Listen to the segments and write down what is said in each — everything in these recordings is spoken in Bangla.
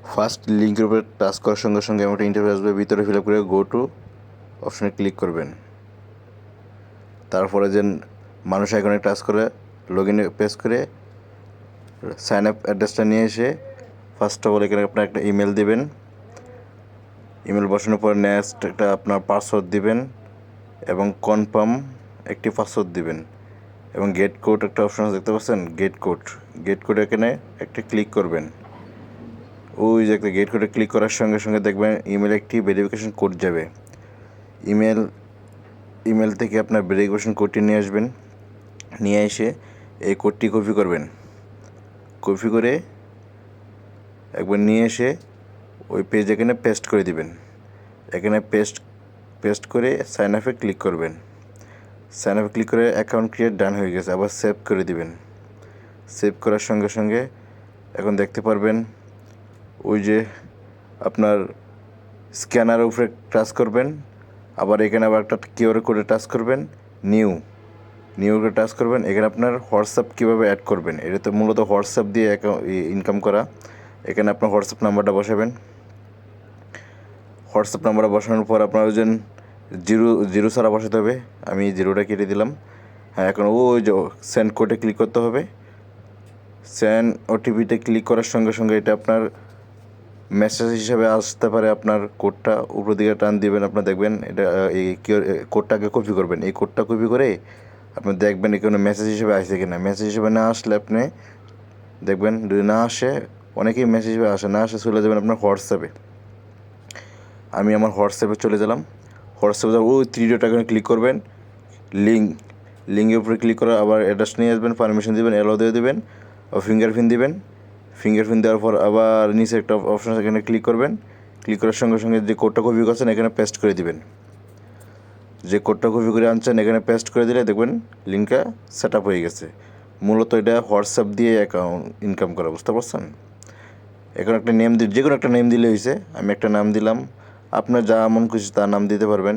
ফার্স্ট লিঙ্কের উপরে টাচ করার সঙ্গে সঙ্গে একটা ইন্টারভিউ আসবে, ভিতরে ফিল আপ করে গো টু অপশনে ক্লিক করবেন। তারপরে যে মানুষ আইকনে টাচ করে লগ ইনে প্রেস করে সাইন আপ অ্যাড্রেসটা নিয়ে এসে ফার্স্ট অফ অল এখানে আপনার একটা ইমেল দিবেন। ইমেল বসানোর পর নেক্সট একটা আপনার পাসওয়ার্ড দিবেন এবং কনফার্ম একটি পাসওয়ার্ড দিবেন এবং গেট কোড একটা অপশন দেখতে পাচ্ছেন, গেট কোড এখানে একটা ক্লিক করবেন। ওই যে একটা গেট কোডে ক্লিক করার সঙ্গে সঙ্গে দেখবেন ইমেলে একটি ভেরিফিকেশন কোড যাবে। ইমেল থেকে আপনার ভেরিফিকেশন কোডটি নিয়ে আসবেন, নিয়ে এসে এই কোডটি কপি করবেন। কপি করে একবার নিয়ে এসে ওই পেজ এখানে পেস্ট করে দিবেন। এখানে পেস্ট করে সাইন আপে ক্লিক করবেন। সাইন আপে ক্লিক করে অ্যাকাউন্ট ক্রিয়েট ডান হয়ে গেছে। আবার সেভ করে দিবেন। সেভ করার সঙ্গে সঙ্গে এখন দেখতে পারবেন ওই যে আপনার স্ক্যানার উপরে টাচ করবেন, আবার এখানে আবার একটা কিউআর কোডে টাচ করবেন, নিউ করে টাচ করবেন। এখানে আপনার হোয়াটসঅ্যাপ কীভাবে অ্যাড করবেন, এটা তো মূলত হোয়াটসঅ্যাপ দিয়ে ইনকাম করা। এখানে আপনার হোয়াটসঅ্যাপ নাম্বারটা বসাবেন। হোয়াটসঅ্যাপ নাম্বারটা বসানোর পর আপনার ওই যে জিরো ছাড়া বসাতে হবে, আমি জিরোটা কেটে দিলাম। হ্যাঁ, এখন ওই যে সেন্ড কোডে ক্লিক করতে হবে। সেন্ড ওটিপিতে ক্লিক করার সঙ্গে সঙ্গে এটা আপনার মেসেজ হিসাবে আসতে পারে। আপনার কোডটা উপর দিকে টান দিবেন, আপনার দেখবেন এটা এই কোডটাকে কপি করবেন। এই কোডটা কপি করে আপনি দেখবেন এখানে মেসেজ হিসেবে আসে কিনা। মেসেজ হিসেবে না আসলে আপনি দেখবেন, যদি না আসে, অনেকেই মেসেজ হিসেবে আসে, না আসে চলে যাবেন আপনার হোয়াটসঅ্যাপে। আমি আমার হোয়াটসঅ্যাপে চলে গেলাম। হোয়াটসঅ্যাপে ওই থ্রি ডট আইকনে ক্লিক করবেন, লিঙ্কের উপরে ক্লিক করে আবার অ্যাড্রেস নিয়ে আসবেন, পারমিশন দিবেন, অ্যালাউ দিয়ে দেবেন, ফিঙ্গারপ্রিন্ট দিবেন। ফিঙ্গারপ্রিন্ট দেওয়ার পর আবার নিচে একটা অপশন এখানে ক্লিক করবেন। ক্লিক করার সঙ্গে সঙ্গে যে কোডটা কপি করছেন এখানে পেস্ট করে দিবেন। যে কোডটা কপি করে আনছেন এখানে পেস্ট করে দিলে দেখবেন লিঙ্কটা সেট আপ হয়ে গেছে। মূলত এটা হোয়াটসঅ্যাপ দিয়ে অ্যাকাউন্ট ইনকাম করা, বুঝতে পারছেন? এখন একটা নেম যে কোনো একটা নেম দিলে হয়েছে। আমি একটা নাম দিলাম, আপনার যা মন খুশি তার নাম দিতে পারবেন।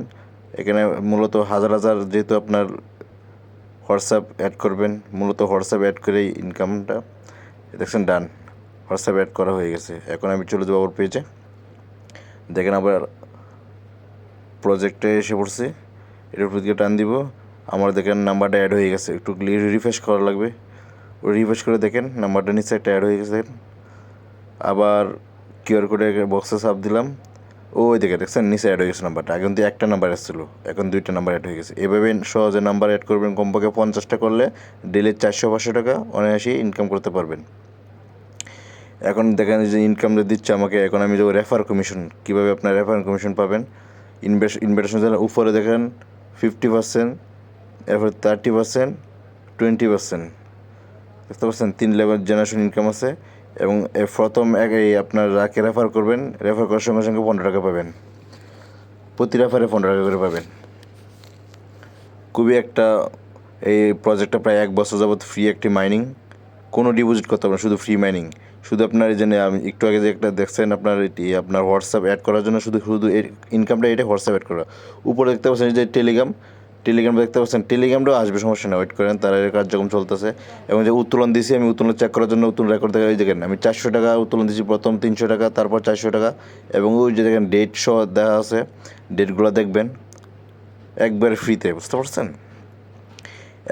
এখানে মূলত হাজার যেহেতু আপনার হোয়াটসঅ্যাপ অ্যাড করবেন, মূলত হোয়াটসঅ্যাপ অ্যাড করেই ইনকামটা দেখছেন ডান। হোয়াটসঅ্যাপ অ্যাড করা হয়ে গেছে। এখন আমি চলে যাবো আবার পেজে। দেখেন আবার প্রজেক্টে এসে পড়ছে, এটার উপর দিকে টান দিব। আমার দেখেন নাম্বারটা অ্যাড হয়ে গেছে। একটু রিফ্রেশ করা লাগবে। ওই রিফ্রেশ করে দেখেন নাম্বারটা নিচে একটা অ্যাড হয়ে গেছে। আবার কিউআর কোডে বক্সে চাপ দিলাম, ওই দেখে দেখছেন নিচে অ্যাড হয়ে গেছে নাম্বারটা। আগে কিন্তু একটা নাম্বার এসেছিলো, এখন দুইটা নাম্বার অ্যাড হয়ে গেছে। এভাবে সহজে নাম্বার অ্যাড করবেন। কমপক্ষে 50টা করলে ডেলি 400-500 টাকা অনায়াসে ইনকাম করতে পারবেন। এখন দেখেন যে ইনকামটা দিচ্ছে আমাকে। এখন আমি যাবো রেফার কমিশন, কীভাবে আপনার রেফার কমিশন পাবেন। ইনভেস্টেশন উপরে দেখেন 50%, এরপর 30%, 20%, বুঝতে পারছেন? 3 লেভেল জেনারেশন ইনকাম আছে। এবং প্রথম এই আপনার যাকে রেফার করবেন, রেফার করার সঙ্গে সঙ্গে 15 টাকা পাবেন। প্রতি রেফারে 15 টাকা করে পাবেন। খুবই একটা এই প্রজেক্টটা প্রায় 1 বছর যাবত ফ্রি একটি মাইনিং, কোনো ডিপোজিট করতে হবে না, শুধু ফ্রি মাইনিং। শুধু আপনার এই জন্য আমি একটু আগে যে একটা দেখছেন আপনার এটি আপনার হোয়াটসঅ্যাপ অ্যাড করার জন্য শুধু এর ইনকামটা এটা হোয়াটসঅ্যাপ অ্যাড করা। উপরে দেখতে পাচ্ছেন যে টেলিগ্রাম দেখতে পাচ্ছেন, টেলিগ্রামটাও আসবে, সমস্যা না, ওয়েট করেন, তার কার্যক্রম চলতেছে। এবং যে উত্তোলন দিয়েছি আমি, উত্তোলন চেক করার জন্য উত্তোলন রেকর্ড দেখেন, এই দেখেন আমি 400 টাকা উত্তোলন দিয়েছি, প্রথম 300 টাকা, তারপর 400 টাকা। এবং ওই যে দেখেন ডেট সহ দেওয়া আছে, ডেটগুলো দেখবেন একবার ফ্রিতে, বুঝতে পারছেন?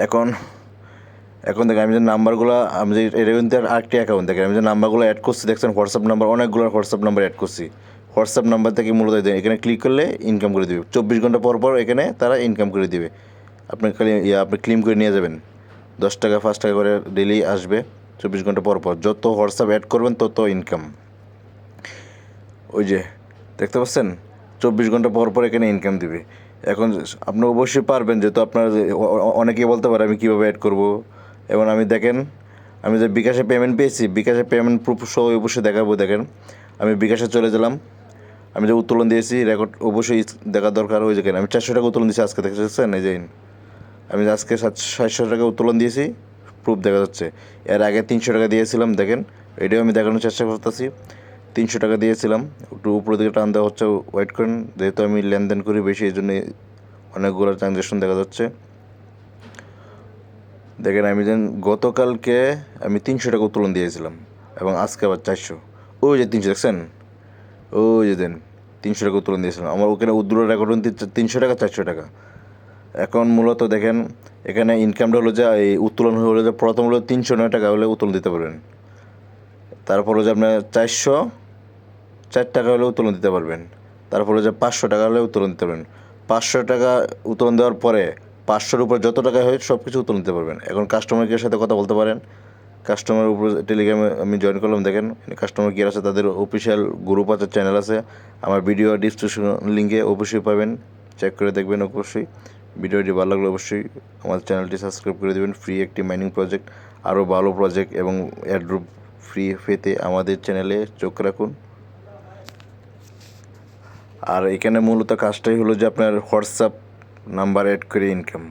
এখন দেখেন আমি যে নাম্বারগুলো, আমি যে এটা কিন্তু আরেকটি অ্যাকাউন্ট, দেখেন আমি যে নাম্বারগুলো অ্যাড করছি দেখছেন, হোয়াটসঅ্যাপ নাম্বার, অনেকগুলো হোয়াটসঅ্যাপ নাম্বার অ্যাড করছি। হোয়াটসঅ্যাপ নাম্বার থেকে মূলত এখানে ক্লিক করলে ইনকাম করে দেবে। 24 ঘন্টা পর পর এখানে তারা ইনকাম করে দেবে। আপনি খালি আপনি ক্লেম করে নিয়ে যাবেন। 10 টাকা 5 টাকা করে ডেলি আসবে 24 ঘন্টা পর পর। যত হোয়াটসঅ্যাপ অ্যাড করবেন তত ইনকাম। ওই যে দেখতে পাচ্ছেন 24 ঘন্টা পর পর এখানে ইনকাম দিবে। এখন আপনি অবশ্যই পারবেন, যেহেতু আপনার অনেকেই বলতে পারে আমি কীভাবে অ্যাড করব। এবং আমি দেখেন আমি যে বিকাশে পেমেন্ট পেয়েছি, বিকাশে পেমেন্ট প্রুফ সহ অবশ্যই দেখাবো। দেখেন আমি বিকাশে চলে গেলাম, আমি যে উত্তোলন দিয়েছি রেকর্ড অবশ্যই দেখা দরকার। ওই দেখেন আমি 400 টাকা উত্তোলন দিয়েছি আজকে, দেখছেন? এই যে আমি আজকে 700 টাকা উত্তোলন দিয়েছি, প্রুফ দেখা যাচ্ছে। এর আগে 300 টাকা দিয়েছিলাম, দেখেন এটাও আমি দেখানোর চেষ্টা করতেছি। 300 টাকা দিয়েছিলাম, একটু উপরের দিকে টান দেওয়া হচ্ছে, ওয়েট করেন, যেহেতু আমি লেনদেন করি বেশি এই জন্যে অনেকগুলো ট্রানজ্যাকশন দেখা যাচ্ছে। দেখেন আমি গতকালকে আমি 300 টাকা উত্তোলন দিয়েছিলাম এবং আজকে আবার 400। ওই যে 300 দেখছেন, ওই যে দেন 300 টাকা উত্তোলন দিয়েছিলাম। আমার ওখানে উদ্দুরের রেকর্ড 300 টাকা 400 টাকা। এখন মূলত দেখেন এখানে ইনকামটা হলো যে এই উত্তোলন হলো যে প্রথম হলো 309 টাকা হলে উত্তোলন দিতে পারবেন। তারপর হলো যে আপনার 404 টাকা হলে উত্তোলন দিতে পারবেন। তারপর হলো যে 500 টাকা হলে উত্তোলন দিতে পারবেন। 500 টাকা উত্তোলন দেওয়ার পরে 500-র উপর যত টাকা হয় সব কিছু উত্তোলন দিতে পারবেন। এখন কাস্টমার কেয়ারের সাথে কথা বলতে পারেন। কাস্টমার উপর টেলিগ্রামে আমি জয়েন করলাম, দেখেন কাস্টমার কেয়ার আছে, তাদের অফিসিয়াল গ্রুপ আছে, চ্যানেল আছে। আমার ভিডিও ডিসক্রিপশন লিঙ্কে অবশ্যই পাবেন, চেক করে দেখবেন অবশ্যই। ভিডিওটি ভালো লাগলে অবশ্যই আমাদের চ্যানেলটি সাবস্ক্রাইব করে দেবেন। ফ্রি একটি মাইনিং প্রজেক্ট, আরও ভালো প্রজেক্ট এবং এয়ারড্রপ ফ্রি পেতে আমাদের চ্যানেলে চোখ রাখুন। আর এখানে মূলত কাজটাই হলো যে আপনার হোয়াটসঅ্যাপ নাম্বার অ্যাড করে ইনকাম।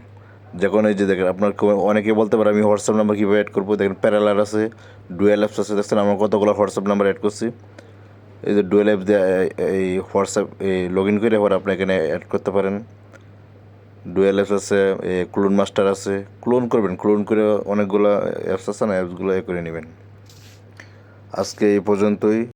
যখন এই যে দেখেন আপনার অনেকে বলতে পারে আমি হোয়াটসঅ্যাপ নাম্বার কীভাবে অ্যাড করবো, দেখেন প্যারালার আছে, ডুয়েল অ্যাপস আছে, দেখছেন আমার কতগুলো হোয়াটসঅ্যাপ নাম্বার অ্যাড করছি। এই যে ডুয়েল অ্যাপ দিয়ে এই হোয়াটসঅ্যাপ লগ ইন করে আবার আপনি এখানে অ্যাড করতে পারেন। ডুয়েল অ্যাপস আছে, ক্লোন মাস্টার আছে, ক্লোন করবেন, ক্লোন করে অনেকগুলো অ্যাপস আছে না, অ্যাপসগুলো এ করে নেবেন। আজকে এই পর্যন্তই।